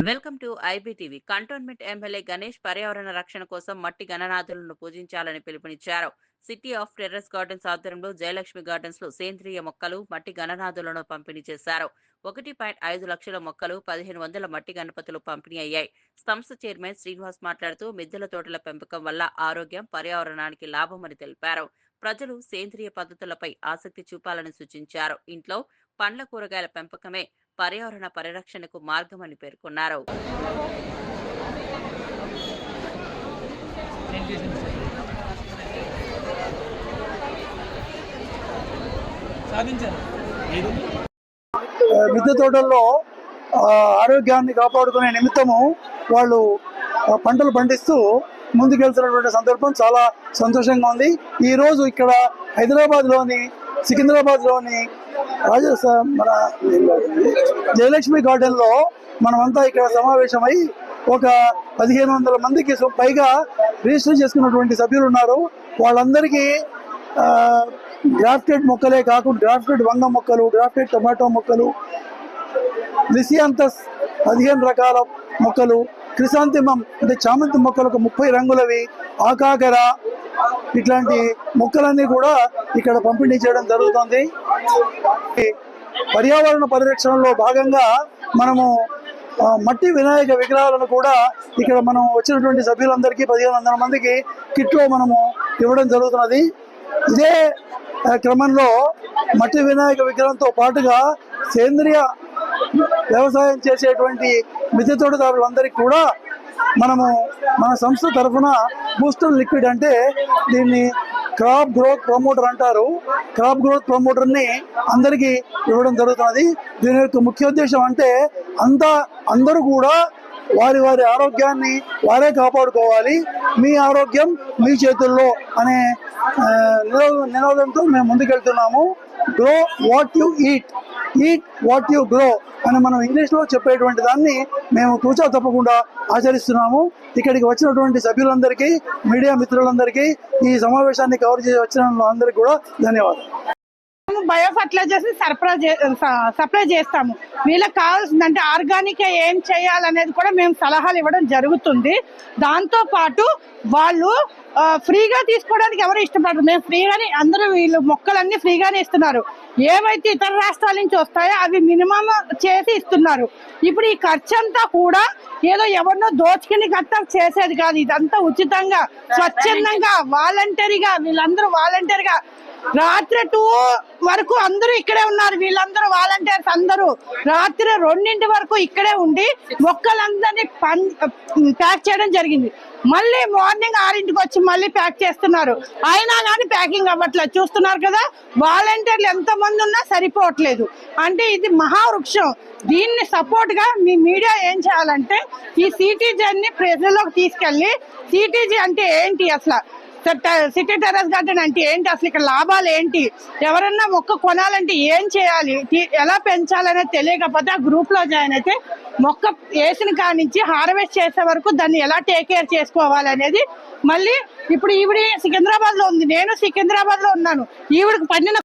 Welcome to IBTV. Cantonment MLA Ganesh పర్యావరణ రక్షణ కోసం మట్టి గణనాథులను పూజించాలని పిలుపునిచ్చారు. సిటీ ఆఫ్ టెర్రస్ గార్డెన్స్ ఆధ్వర్యంలో జయలక్ష్మి గార్డెన్స్ లో సేంద్రియ మొక్కలు, మట్టి గణనాథులను పంపిణీ చేశారు. 1.5 లక్షల మొక్కలు, 1500 మట్టి గణపతులు పంపిణీ అయ్యాయి. సంస్థ చైర్మన్ శ్రీనివాస్ మాట్లాడుతూ మిద్దెల తోటల పెంపకం వల్ల ఆరోగ్యం, పర్యావరణానికి లాభమని తెలిపారు. ప్రజలు సేంద్రియ పద్ధతులపై ఆసక్తి చూపాలని సూచించారు. ఇంట్లో పండ్ల కూరగాయల పెంపకమే పర్యావరణ పరిరక్షణకు మార్గమని పేర్కొన్నారు. మిద్దె తోటల్లో ఆరోగ్యాన్ని కాపాడుకునే నిమిత్తము వాళ్ళు పంటలు పండిస్తూ ముందుకెళ్తున్నటువంటి సందర్భం చాలా సంతోషంగా ఉంది. ఈరోజు ఇక్కడ హైదరాబాద్లోని, సికింద్రాబాద్లోని మన జయలక్ష్మి గార్డెన్లో మనమంతా ఇక్కడ సమావేశమై ఒక 1500 మందికి పైగా రిజిస్టర్ చేసుకున్నటువంటి సభ్యులు ఉన్నారు. వాళ్ళందరికీ గ్రాఫ్టెడ్ మొక్కలే కాకుండా గ్రాఫ్టెడ్ వంగ మొక్కలు, గ్రాఫ్టెడ్ టొమాటో మొక్కలు, లిసియాంతస్ 15 రకాల మొక్కలు, క్రిసాంతిమం అంటే చామంతి మొక్కలకు 30 రంగులవి, ఆకాకర, ఇట్లాంటి మొక్కలన్నీ కూడా ఇక్కడ పంపిణీ చేయడం జరుగుతుంది. పర్యావరణ పరిరక్షణలో భాగంగా మనము మట్టి వినాయక విగ్రహాలను కూడా ఇక్కడ మనం వచ్చినటువంటి సభ్యులందరికీ 1500 మందికి కిట్లో మనము ఇవ్వడం జరుగుతున్నది. ఇదే క్రమంలో మట్టి వినాయక విగ్రహంతో పాటుగా సేంద్రియ వ్యవసాయం చేసేటువంటి మిద్దె తోటదారులందరికీ కూడా మనము మన సంస్థ తరఫున బూస్టర్ లిక్విడ్ అంటే దీన్ని క్రాప్ గ్రోత్ ప్రమోటర్ అంటారు. క్రాప్ గ్రోత్ ప్రమోటర్ని అందరికీ ఇవ్వడం జరుగుతున్నది. దీని యొక్క ముఖ్య ఉద్దేశం అంటే అందరూ కూడా వారి వారి ఆరోగ్యాన్ని వారే కాపాడుకోవాలి, మీ ఆరోగ్యం మీ చేతుల్లో అనే నినాదంతో మేము ముందుకెళ్తున్నాము. Grow what you eat, eat what you grow అని మనం ఇంగ్లీష్లో చెప్పేటువంటి దాన్ని మేము తూచా తప్పకుండా ఆచరిస్తున్నాము. ఇక్కడికి వచ్చినటువంటి సభ్యులందరికీ, మీడియా మిత్రులందరికీ, ఈ సమావేశాన్ని కవర్ చేసి వచ్చిన అందరికీ కూడా ధన్యవాదాలు. బయో ఫర్టిలైజర్స్ సప్లై చేస్తాము. వీళ్ళకి కావాల్సిందంటే ఆర్గానిక్ ఏం చేయాలనేది కూడా మేము సలహాలు ఇవ్వడం జరుగుతుంది. దాంతో పాటు వాళ్ళు ఫ్రీగా తీసుకోవడానికి ఎవరు ఇష్టపడరు. మేము ఫ్రీగానే, అందరూ వీళ్ళు మొక్కలన్నీ ఫ్రీగానే ఇస్తున్నారు. ఏవైతే ఇతర రాష్ట్రాల నుంచి వస్తాయో అవి మినిమం చేసి ఇస్తున్నారు. ఇప్పుడు ఈ ఖర్చు అంతా కూడా ఏదో ఎవరినో దోచుకుని గట్టా చేసేది కాదు. ఇదంతా ఉచితంగా, స్వచ్ఛందంగా, వాలంటరీగా, వీళ్ళందరూ వాలంటరీగా రాత్రి 2 వరకు అందరూ ఇక్కడే ఉన్నారు. వీళ్ళందరూ వాలంటీర్స్ అందరూ రాత్రి 2 వరకు ఇక్కడే ఉండి మొక్కలందరినీ ప్యాక్ చేయడం జరిగింది. మళ్ళీ మార్నింగ్ 6 వచ్చి మళ్ళీ ప్యాక్ చేస్తున్నారు. అయినా కానీ ప్యాకింగ్ అవ్వట్లేదు. చూస్తున్నారు కదా, వాలంటీర్లు ఎంతమంది ఉన్నా సరిపోవట్లేదు. అంటే ఇది మహావృక్షం. దీన్ని సపోర్ట్ గా మీ మీడియా ఏం చేయాలంటే ఈ సిటీజీని ప్రజల్లోకి తీసుకెళ్లి, సిటీజీ అంటే ఏంటి, అసలు సిటీ టెర్రస్ గార్డెన్ అంటే ఏంటి, అసలు ఇక్కడ లాభాలు ఏంటి, ఎవరన్నా మొక్క కొనాలంటే ఏం చేయాలి, ఎలా పెంచాలనేది తెలియకపోతే ఆ గ్రూప్ లో జాయిన్ అయితే మొక్క వేసిన కాడి నుంచి హార్వెస్ట్ చేసే వరకు దాన్ని ఎలా టేక్ కేర్ చేసుకోవాలి అనేది. మళ్ళీ ఇప్పుడు ఈవిడ సికింద్రాబాద్ లో ఉంది, నేను సికింద్రాబాద్ లో ఉన్నాను. ఈవిడకి పండిన